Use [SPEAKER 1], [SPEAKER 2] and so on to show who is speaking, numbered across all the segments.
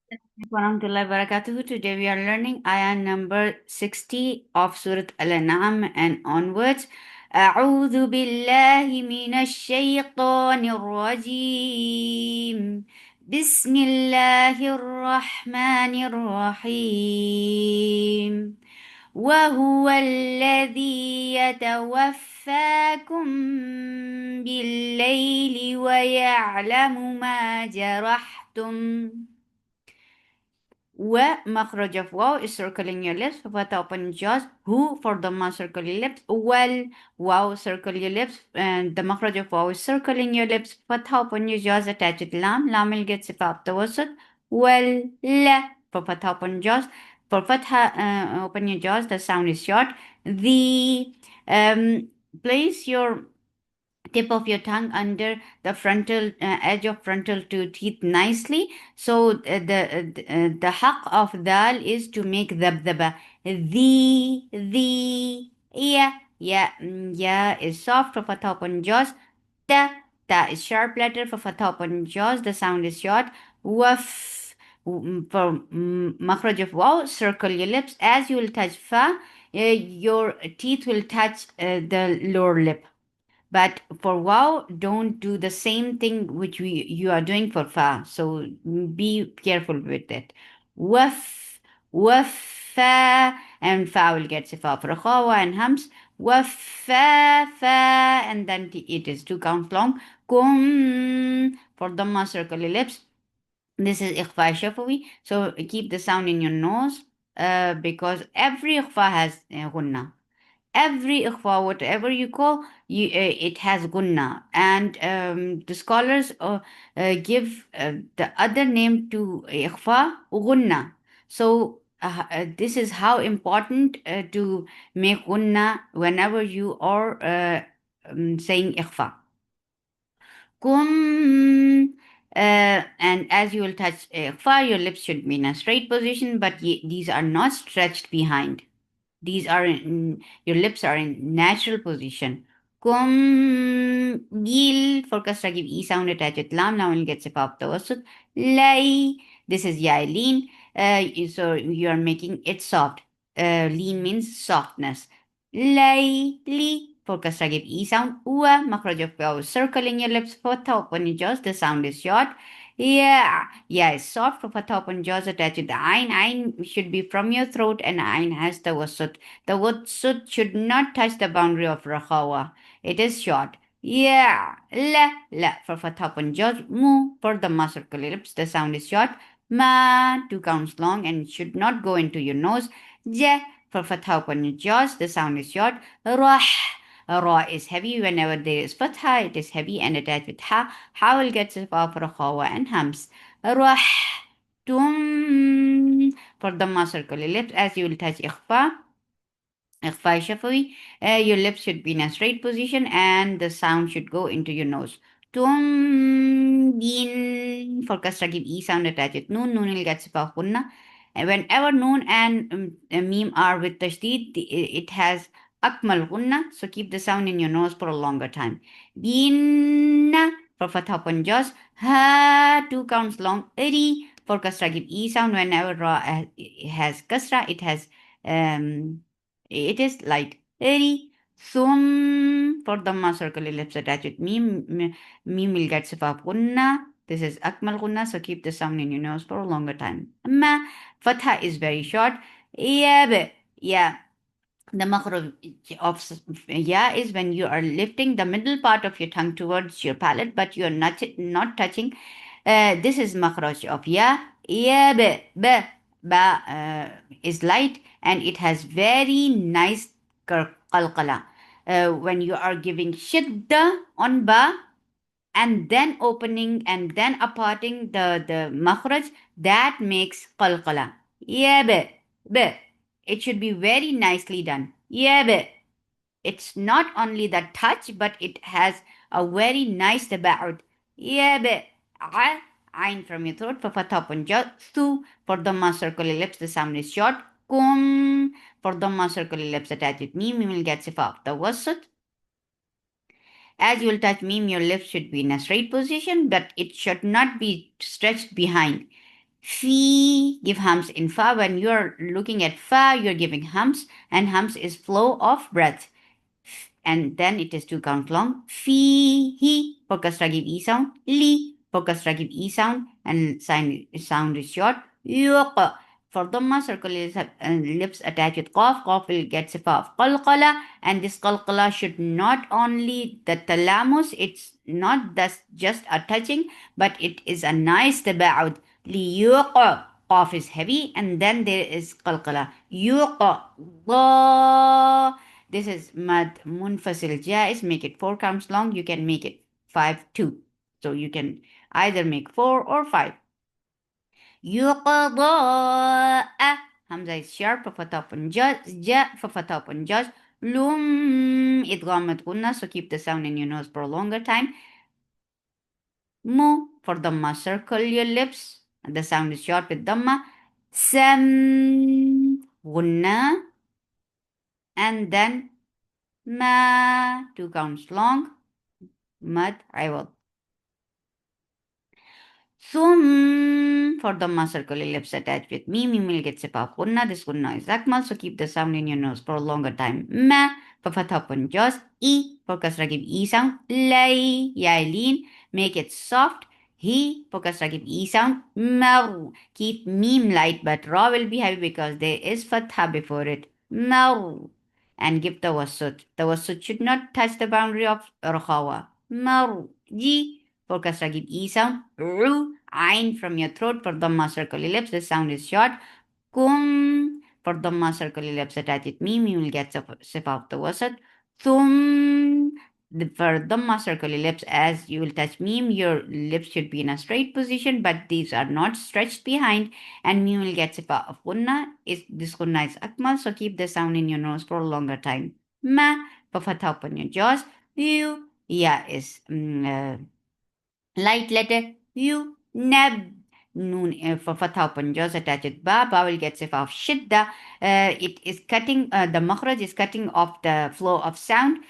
[SPEAKER 1] Warahmatullahi wabarakatuh. Today we are learning ayah number 60 of Surah Al-An'am and onwards. أعوذ بالله من الشيطان الرجيم بسم الله الرحمن الرحيم وهو الذي يتوفاكم بالليل ويعلم ما جرحتم ومخرج of واو is circling your lips فتح open your jaws who for the ma circle your lips well واو circle your lips and the مخرج of واو is circling your lips فتح open your jaws attach it لام will get صفة التوسط well لا ففتح open jaws for فتح open your jaws the sound is short the place your tip of your tongue under the frontal edge of frontal two teeth nicely. So the haq of dal is to make dabdaba. The yeah is soft for fatha upon jaws. Ta is sharp letter for fatha upon jaws. The sound is short. Waf for makhraj of wow. Circle your lips as you will touch fa. Your teeth will touch the lower lip. But for wow, don't do the same thing which you are doing for fa. So be careful with it. Waf, wafa, and fa will get sifa for khawa and hams. Wafa, fa, and then it is two counts long. Kum for dhamma circle lips. This is ikhfa shafawi. So keep the sound in your nose because every ikhfa has gunna. Every ikhfa, whatever you call, it has gunna. And the scholars give the other name to ikhfa, gunna. So this is how important to make gunna whenever you are saying ikhfa. Kum. And as you will touch ikhfa, your lips should be in a straight position, but these are not stretched behind. These are your lips are in natural position. Kum gil for kasra give e sound attached with lam. Now we'll get sifab tawassut. Lay. This is ya lean. So you are making it soft. Lean means softness. Lay li for kasra give e sound. Ua makhraj of waw circling your lips. Fatha open your jaws. The sound is short. Yeah, it's soft for fatha open jaws attached with the ain. Ain should be from your throat and ain has the wasut. The wasut should not touch the boundary of rakhawa. It is short. Yeah, la for fatha open jaws. Mu for the muscle lips. The sound is short. Ma two counts long and should not go into your nose. Ja for fatha open your jaws. The sound is short. Rah. Ra is heavy whenever there is fatha, it is heavy and attached with ha. Ha will get sifa for khawa and hams. Rah tum for the circle lips as you will touch ikhfa. Ikhfa shafawi. Your lips should be in a straight position and the sound should go into your nose. Tum bin for kasra give e sound attached with noon. Noon will get sifa kunna. And whenever noon and meme are with tashdid, it has akmal gunna, so keep the sound in your nose for a longer time. Binna for fatha upon jaws. Ha two counts long. Ri for kasra give e sound. Whenever ra has kasra, it is like ri. Sum for dhamma circle ellipse attached with meme. Meme will get sifa gunna. This is akmal gunna, so keep the sound in your nose for a longer time. Ma fatha is very short. Yeah, the makhraj of ya is when you are lifting the middle part of your tongue towards your palate, but you are not touching. This is makhraj of ya. Ya ba is light and it has very nice qalqala. When you are giving shidda on ba and then opening and then aparting the makhraj, that makes qalqala. Ya ba. It should be very nicely done. Yeah, it's not only the touch, but it has a very nice tabaud. Yeah, ain from your throat for fatha upon jaw. Thu for dhamma circle ellipse, the sound is short. Kum for dhamma circle ellipse attached with meme, will get sifa the wasat. As you will touch meme, your lips should be in a straight position, but it should not be stretched behind. Fi, give hums in fa. When you're looking at fa, you're giving hums, and hums is flow of breath. And then it is two count long. Fi, he, for kasra give e sound. Li, for kasra give e sound, and sound is short. Yuq, for dhamma, circle lips attached with qaf. Qaf will get sifa of qalqala, and this qalqala should not only the talamus, it's not just a touching, but it is a nice taba'ud. Liyuq, qaf is heavy, and then there is qalqala. Yuq, this is mad munfasil jais. Make it four counts long. You can make it 5-2. So you can either make 4 or 5. يقضى Hamza is sharp for top and judge. Ja for top and judge. Lum idgham غنة. So keep the sound in your nose for a longer time. Mu for dhamma. Circle your lips. The sound is short with dhamma. Sam غنة. And then ma, 2 counts long. Mad عوض. For the circle lips attached with mim will get sipaf gunna. This gunna is akmal, so keep the sound in your nose for a longer time. Ma for fatha upon jaws. E for kasra give e sound. Lay, yailin, make it soft. He for kasra give e sound. Mar, keep mim light, but ra will be heavy because there is fatha before it. Mar, and give tawassut. Tawassut should not touch the boundary of rakhawa. Mar, ji for kasra give e sound. Ru, ain from your throat for dhamma circle lips. The sound is short. Kum for dhamma circle lips attached with mim. You will get sip of the wasat. Thum for dhamma circle lips, as you will touch mim, your lips should be in a straight position, but these are not stretched behind, and mim will get sifa of gunna. This gunna is akmal, so keep the sound in your nose for a longer time. Ma for fatha upon your jaws. You, yeah, is light letter U, nab. Noon for fatha upon jaws attached ba. Ba will get sifa of shidda. It is cutting, the makhraj is cutting off the flow of sound.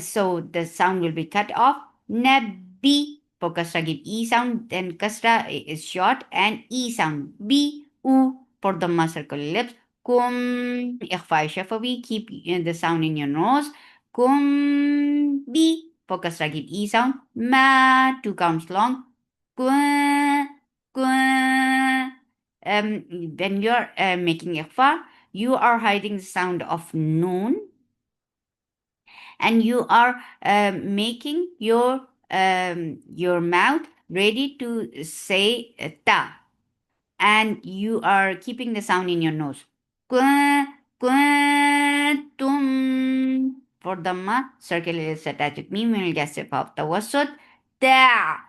[SPEAKER 1] So the sound will be cut off. Nabi for kasra give e sound. Then kasra is short and e sound. B, u for the circle lips. Kum, ikhfa shafawi. Keep the sound in your nose. Kum, bi for kasra give e sound. Ma, 2 counts long. Kwa, kwa. When you're making ikhfa, you are hiding the sound of noon, and you are making your mouth ready to say ta, and you are keeping the sound in your nose. Kwa, kwa, tum. For dhamma, circle is attached with mim. We will get sip of tawassut. Ta.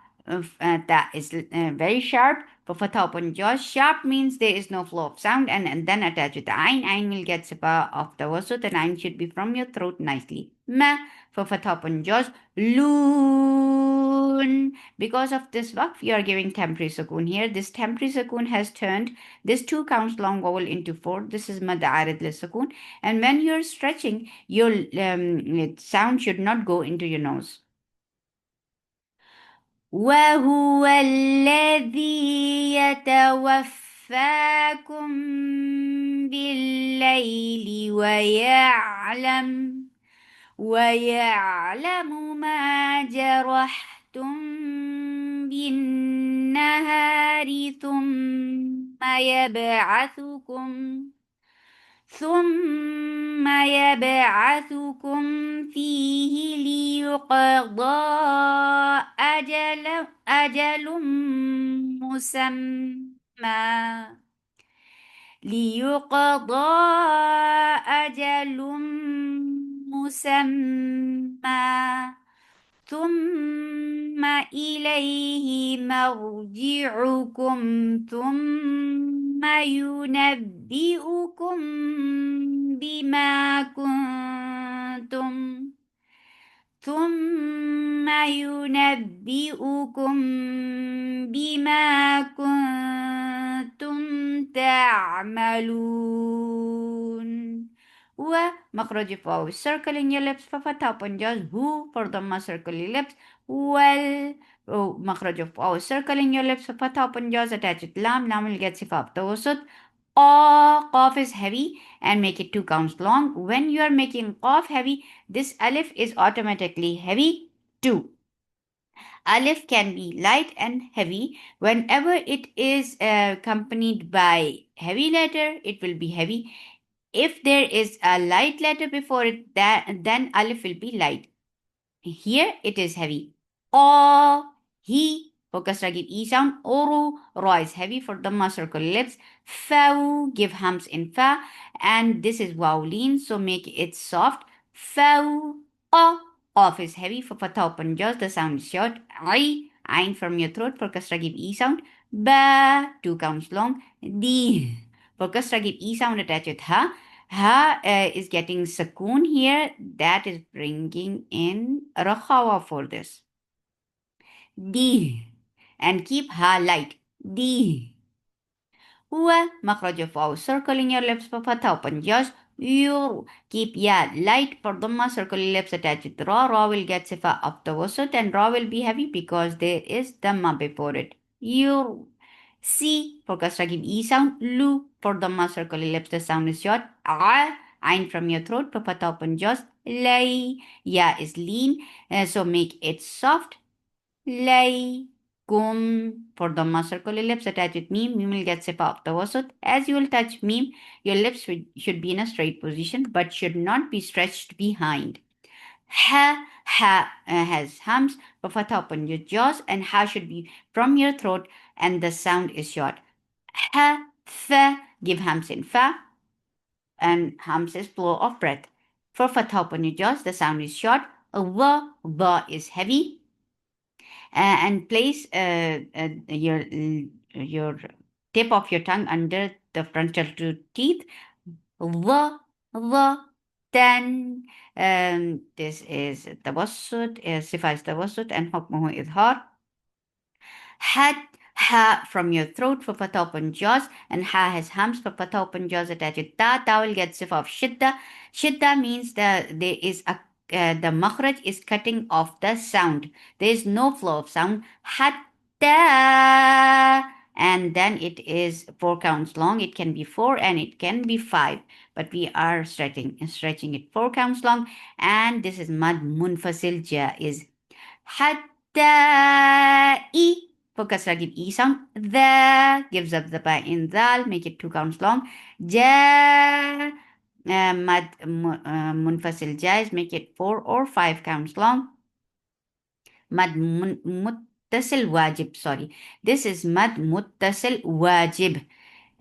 [SPEAKER 1] Ta is very sharp. For fatha upon jaws, sharp means there is no flow of sound, and then attached with the ain. Ain will get sipa of tawassut, and ain should be from your throat nicely. Ma for fatha upon jaws. Loon. Because of this waqf, you are giving temporary sukoon here. This temporary sukoon has turned this 2 counts long vowel into 4. This is mad arid li sukoon. And when you're stretching, your sound should not go into your nose. وهو الذي يتوفاكم بالليل ويعلم ما جرحتم بالنهار ثم يبعثكم فيه ليقضى أجل مسمى ليقضى أجل مسمى ثم إليه مرجعكم ثم ينبئكم بما كنتم تعملون. ومخرج فوق circle in your lips for fatha upon jaws. Who for dhamma circle your lips. Well مخرج of واو circling your lips فتحة open jaws attach it lam will get صفة التوسط قاف is heavy and make it 2 counts long. When you are making قاف heavy, this alif is automatically heavy too. Alif can be light and heavy. Whenever it is accompanied by heavy letter, it will be heavy. If there is a light letter before it, then alif will be light. Here it is heavy. He, focus give E sound. Oru, ra is heavy for Dhamma, circle lips. Fau, give hums in fa. And this is waw lean, so make it soft. Fau, off is heavy for fatha open jaws, the sound is short. Ain from your throat for kasra give E sound. Ba, 2 counts long. D, for kasra give E sound attach with ha. Ha is getting sukoon here. That is bringing in rakhawa for this. D. And keep ha light. D. مخرج فاو circle in your lips بفتحة open jaws. You keep ya light for dhamma circle lips attached. Ra will get sifa of the wasut and ra will be heavy because there is dhamma before it. You C for kasra give E sound. Lu for dhamma circle lips the sound is short. Ain from your throat بفتحة open jaws. Lay ya is lean so make it soft. Lay for the circle lips attach with meme will get sifa of the wasut. As you will touch meme, your lips should be in a straight position but should not be stretched behind. Ha has hums, but fatha open your jaws, and ha should be from your throat, and the sound is short. Ha, fa, give hums in fa, and hums is flow of breath. For fatha open your jaws, the sound is short. Va is heavy. And place your tip of your tongue under the frontal two teeth. Then this is tawassut, sifa is tawassut, and hukmuhu idhar. Had ha from your throat for fatha open jaws, and ha has hums for fatha open jaws attached. Ta will get sifa of shidda. Shidda means that there is a the makhraj is cutting off the sound. There is no flow of sound. Hatta, and then it is 4 counts long. It can be 4 and it can be 5, but we are stretching it 4 counts long. And this is mad munfasil jaiz. Hatta for kasra give E sound. The gives up the ba in dal, make it 2 counts long. Ja mad munfasil jaiz, make it 4 or 5 counts long. Mad muttasil wajib, sorry. This is mad muttasil wajib.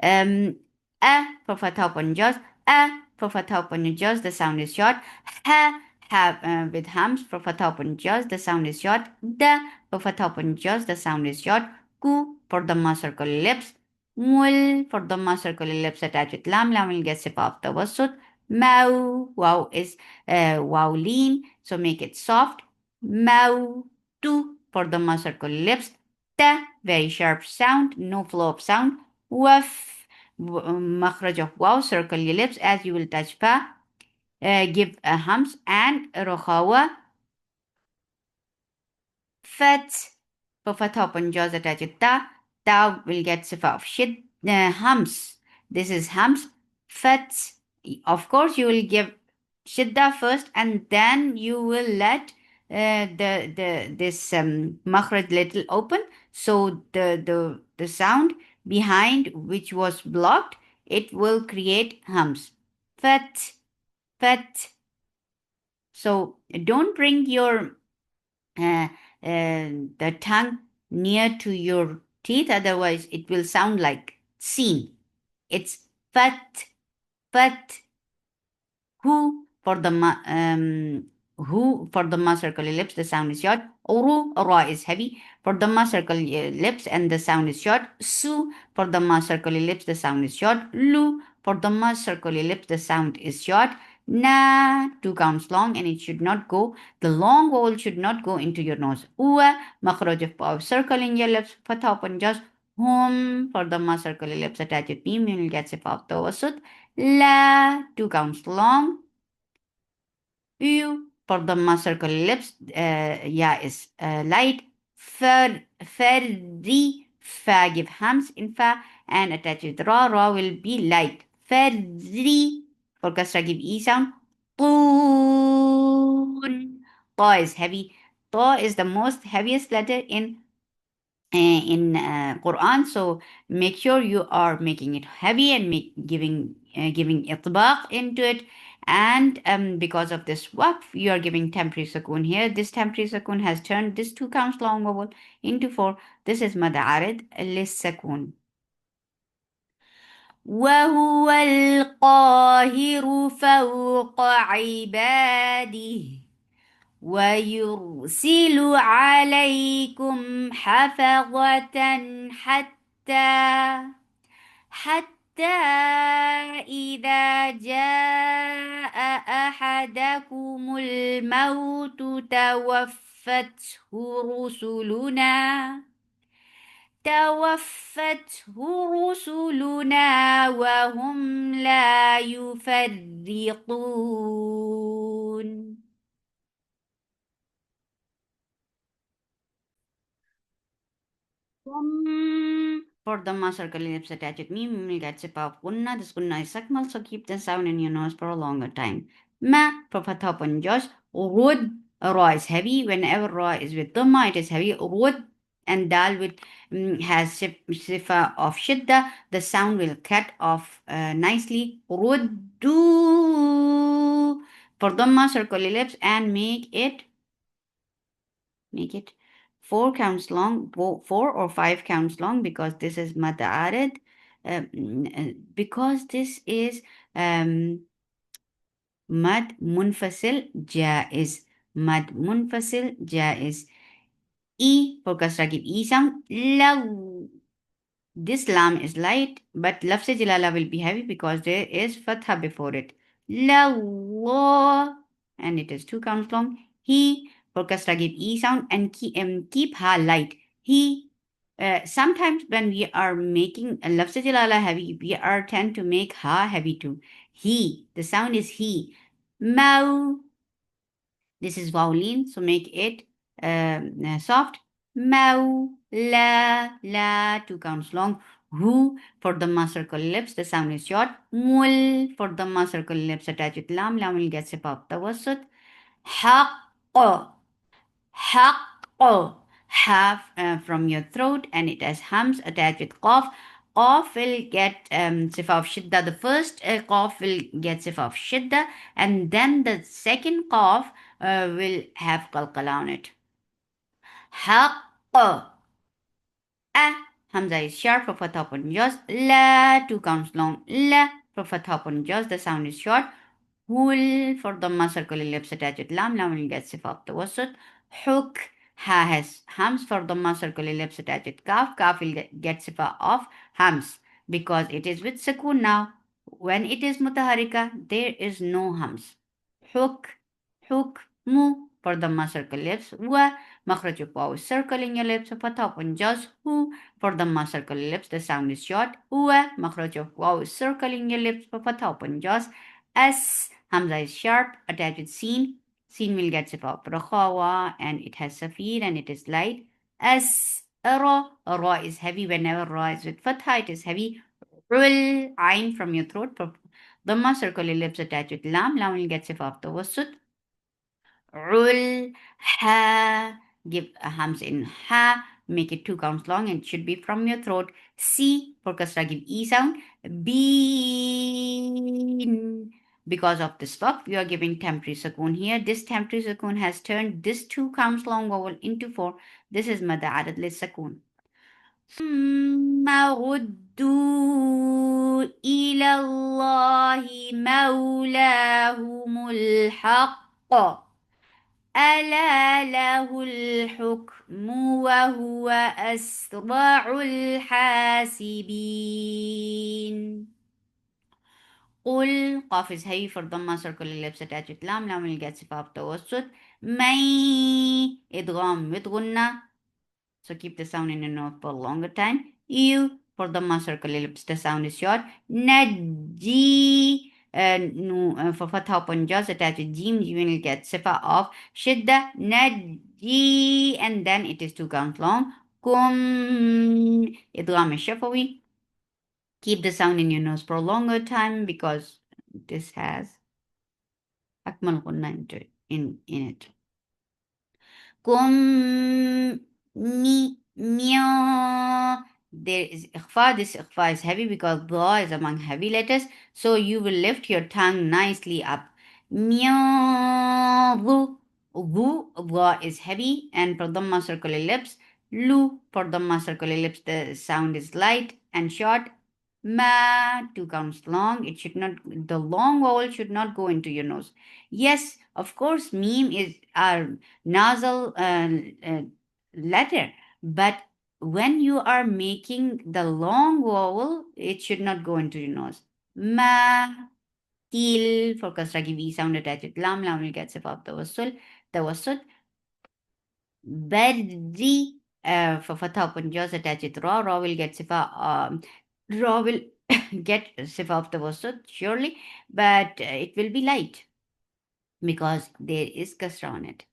[SPEAKER 1] A for fatha open jaws. A for fatha open jaws, the sound is short. Ha have with hums for fatha open jaws, the sound is short. Da for fatha open jaws, the sound is short. Ku for dhamma circle lips. Mul for dhamma circle lips attached with lam will get sifa of the wasut. Mau, wow is wow lean, so make it soft. Mau, tu for dhamma circle lips. Ta, very sharp sound, no flow of sound. Waf, makhraj of wow, circle your lips as you will touch fa. Give a hums and rokhawa. Fat, for fatha open jaws attached ta will get sifa of shid. Hums, this is hums. Fat, of course you will give shidda first and then you will let this makhraj little open, so the sound behind which was blocked, it will create hums. Fat. So don't bring your the tongue near to your teeth, otherwise it will sound like seen. It's fat. Who for the circle lips, the sound is short. Uru, ra is heavy. For the circle lips and the sound is short. Su for the circle lips, the sound is short. Lu for the circle lips, the sound is short. Na, 2 counts long, and it should not go. The long vowel should not go into your nose. Ua, makhraj of circle in your lips, fatha open jaws. Hum for the circle lips attached with meme, you will get sifa of the wasut. La, 2 counts long. U for the circle lips, ya is light. Ferdi. Fa, give hams in fa and attach with ra. Ra will be light. Ferdi. For kasra, give e sound. Toon. Ta is heavy. Ta is the most heaviest letter in Quran. So make sure you are making it heavy and giving itbaq into it. And because of this waqf, you are giving temporary sukoon here. This temporary sukoon has turned this 2 counts long vowel into 4. This is mad arid lis sukoon. وهو القاهر فوق عباده ويرسل عليكم حفظة حتى إذا جاء أحدكم الموت توفته رسلنا وهم لا يفرطون. For the circle ellipse attached with will get sip of gunna. This gunna is sakmal, so keep the sound in your nose for a longer time. Ma, for fatha and josh. Rud, ra is heavy. Whenever ra is with dhamma, it is heavy. Rud and dal with has sifa of shidda. The sound will cut off nicely. Ruddu. For dhamma circle ellipse and make it 4 counts long, 4 or 5 counts long, because this is mad arid, because this is mad munfasil jaiz. Mad munfasil jaiz. E for kasra, give e sound. Law. This lam is light, but lafz jalala will be heavy because there is fatha before it. Law. And it is 2 counts long. He for kasra, give e sound and keep ha light. He. Sometimes when we are making lafz jalala heavy, we are tend to make ha heavy too. He. The sound is he. Mau. This is vowel, so make it soft. Mau, la, 2 counts long. Who for the circle lips, the sound is short. Mul for the circle lips attached with lam will get sip up. Tawassut. Haqq, haqq, half from your throat, and it has hums attached with qaf. Qaf will get sifa of shidda. The first qaf will get sifa of shidda, and then the second qaf will have qalqala on it. Haqq. A. Hamza is sharp for fatha upon jaws. La. 2 counts long. La. For fatha upon jaws. The sound is short. Hul for the circle ellipse attached with lam. Lam will get sifa of tawassut. Huk. Ha has hams for the circle ellipse attached with kaf. Kaf will get sifa of hams because it is with sukoon now. When it is mutaharika, there is no hams. Huk. Huk. Mu for the circle lips. Wa. Makhraj of waw is circling your lips. Fatha upon jaws. Hu for the circle lips. The sound is short. Wa. Makhraj of waw is circling your lips. Fatha upon jaws. As Hamza is sharp, attached with seen. Seen will get sifa of rakhawa, and it has safir and it is light. As ra. Ra is heavy. Whenever ra is with fatha, it is heavy. Rul. Ain from your throat. Dhamma circle ellipse attached with lam. Lam will get sifa of tawassut. Rul. Ha. Give a hams in ha. Make it 2 counts long and it should be from your throat. C for kasra, give e sound. Been. Because of this waqf, we are giving temporary sukoon here. This temporary sukoon has turned this 2 counts long vowel into 4. This is mad arid lis sukoon. ثم ردوا إلى الله مولاهم الحق ألا له الحكم وهو أسرع الحاسبين. قل قاف is heavy for dhamma circle ellipse attached with lam will get sifa of tawassut. May idgham with gunna, so keep the sound in your nose for a longer time. You for dhamma circle ellipse, the sound is short. Naji for fatha upon jaws attached with jim, you will get sifa of shidda, naji, and then it is 2 counts long. Kum, idgham shafawi. Keep the sound in your nose for a longer time because this has akmal gunna in it. Kum meow. There is ikhfa. This ikhfa is heavy because dha is among heavy letters. So you will lift your tongue nicely up. Meow. Vu. Dha is heavy. And for dhamma circular lips. Lu. For dhamma circular lips, the sound is light and short. Ma. 2 counts long. It should not. The long vowel should not go into your nose. Yes, of course, meme is our nasal letter, but when you are making the long vowel, it should not go into your nose. Ma, til, for kasra ki V sound attached with lam, lam will get sif of tawassut. Bardi, for fatha upon jaws attached with ra, ra will get sifa, ra will get sifa of tawassut, surely, but it will be light because there is kasra on it.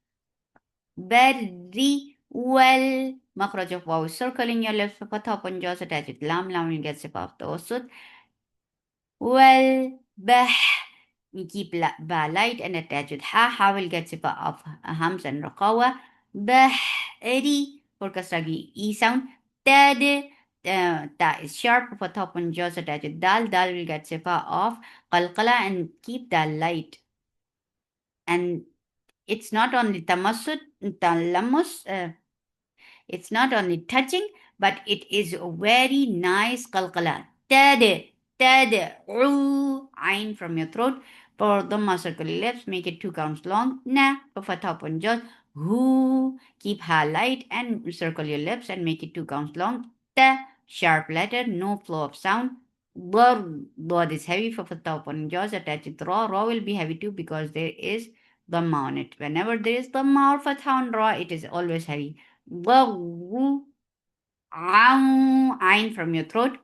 [SPEAKER 1] Very well. Makhraj of waw is circle in your lips. Fatha upon jaws attached with lam. Lam will get sif of tawassut. Well, bah. We keep ba light and attach with ha. Ha will get sifa of hams and raqawa. Bahri for kasragi e sound. Tad. Ta is sharp. Fatha upon jaws attached with dal. Dal will get sifa of qalqala and keep dal light. And it's not only tamassut, talamus, it's not only touching, but it is a very nice qalqala. Tad, ain from your throat. For dhamma circle lips, make it 2 counts long. Na, for fatha upon jaws. Hu, keep ha light and circle your lips and make it 2 counts long. Ta, sharp letter, no flow of sound. Bod is heavy for fatha upon jaws. Attach it raw. Raw will be heavy too because there is dhamma on it. Whenever there is dhamma or fatha on raw, it is always heavy. Ain from your throat.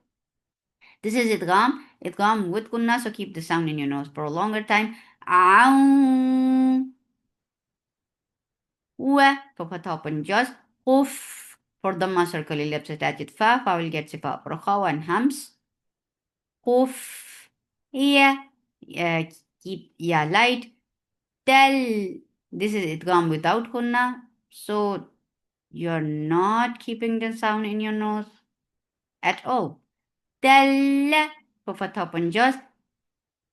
[SPEAKER 1] This is idgham with kunna, so keep the sound in your nose for a longer time. Aw. Wa for fatha upon jaws. Quf for dhamma circle lips attached with fa. Fa will get sifa rakhawa and hams. Quf. Yeah. Keep ya light. Tell. This is idgham without kunna, so you're not keeping the sound in your nose at all. Tell for fatha upon jaws.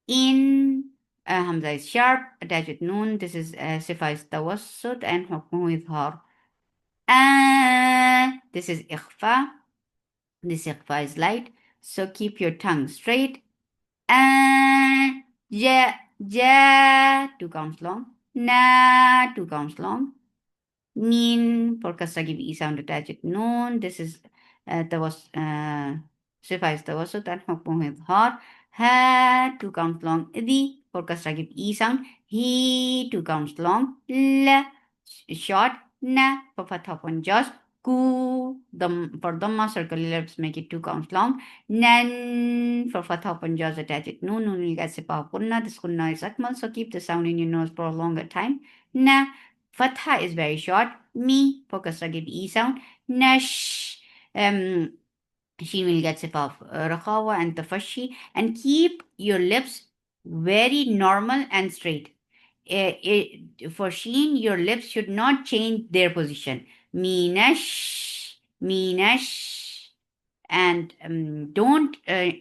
[SPEAKER 1] In hamza is sharp, attached with noon. This is sifa is tawassut and hukmu idhar. This is ikhfa. This ikhfa is light, so keep your tongue straight. Ja, 2 counts long. Na, 2 counts long. Min for kasra give e sound attached with noon. This is sifa is tawassut and hukmu idhar. Ha, 2 counts long. Di for kasra give e sound. He, 2 counts long. La, short. Na for fatha upon jaws. Ku, for dhamma circle lips make it 2 counts long. Nan for fatha upon jaws attach it. Noon will get sifa kunna. This kunna is akmal, so keep the sound in your nose for a longer time. Na, fatha is very short. Mi for kasra give e sound. Nash. She will get sifa of rakhawa and tafashi, and keep your lips very normal and straight. For sheen, your lips should not change their position. Minash, and don't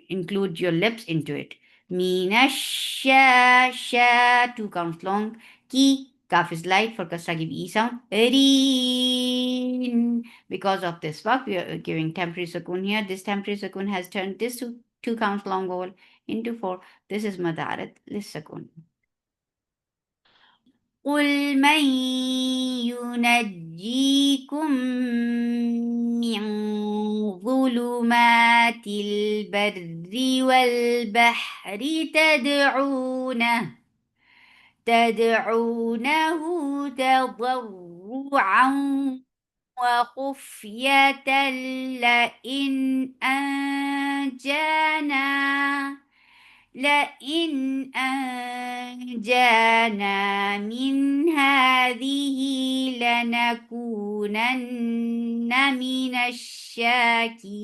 [SPEAKER 1] include your lips into it. Minasha, sha, 2 counts long. Ki, kaf is light for kasra give e sound. Reen. Because of this work, we are giving temporary sukoon here. This temporary sukoon has turned this 2 counts long vowel into 4. This is madarat lis sukoon. قل من ينجيكم من ظلمات البر والبحر تدعونه تضرعا وخفية لئن أنجانا لئن أنجانا من هذه لنكونن من الشاكرين.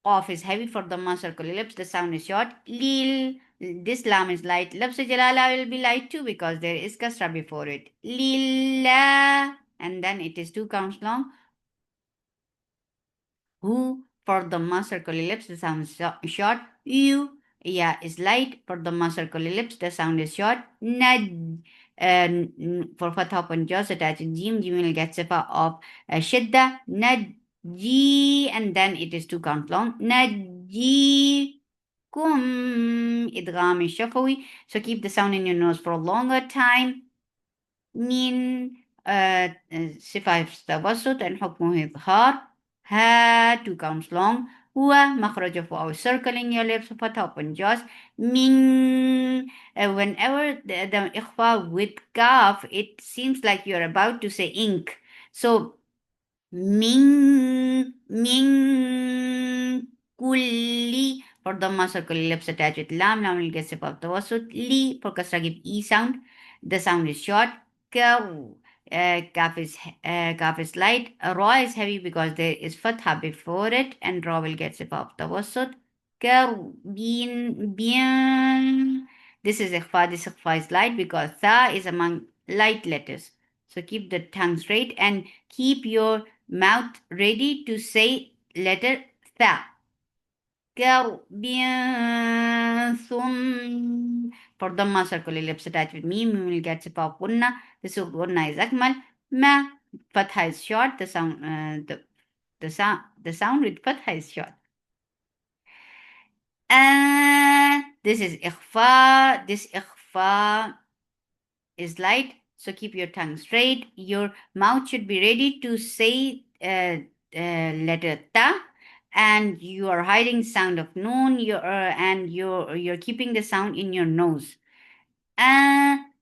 [SPEAKER 1] Qaf is heavy for the circle ellipse. The sound is short. Lil. This lam is light. Labs jalala will be light too because there is kasra before it. Lillah. And then it is two counts long. Who for the circle ellipse. The sound is short. You. Yeah is light. For the circle ellipse. The sound is short. Nad. For fatha upon jaws attached jim. Jim will get sifa of shidda. Nad. G and then it is two count long. Naji kum idgham is shafawi. So keep the sound in your nose for a longer time. Min صفة توسط and حكمه إظهار. Ha two counts long. هو مخرج of our circling your lips for top and jaws. Min whenever the إخفاء with kaf, it seems like you're about to say ink. So من كل for the circle ellipse attached with lam will get sip of tawassut. Li for kasra give e sound. The sound is short. Kaw kaf is light. Ra is heavy because there is fatha before it and ra will get sip of tawassut. Kaw bien. This is ikhfa. This ikhfa is light because tha is among light letters. So keep the tongue straight and keep your mouth ready to say letter tha. Bien thum. For Dhamma circle ellipse attached with meme, we will get sip of gunna. The gunna is akmal. Ma fatha is short. The sound with fatha is short. This is ikhfa. This ikhfa is light. So keep your tongue straight. Your mouth should be ready to say letter ta, and you are hiding sound of noon. You're keeping the sound in your nose.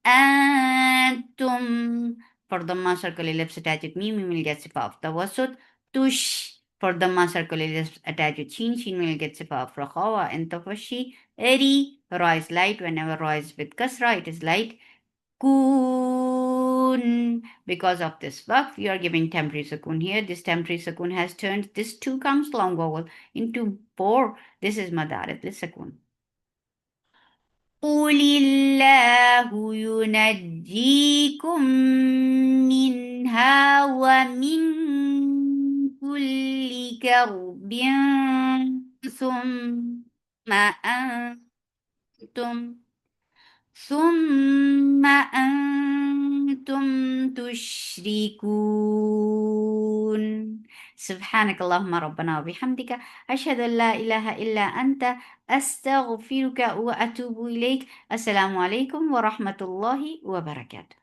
[SPEAKER 1] Antum for the circle ellipse attached with meme, we will get sifa of tawassut. Tush for the circle ellipse attached with shin will get sifa of rakhawa and tafashi. Eri ra is light. Whenever ra is with kasra, it is light. Kun. Because of this verb, we are giving temporary sukun here. This temporary sukun has turned this two counts long vowel into four. This is madarat lisakun. قل الله ينجيكم منها ومن كل كرب ثم أنتم ثم أنتم تشركون. سبحانك اللهم ربنا وبحمدك أشهد أن لا إله إلا أنت أستغفرك وأتوب إليك. السلام عليكم ورحمة الله وبركاته.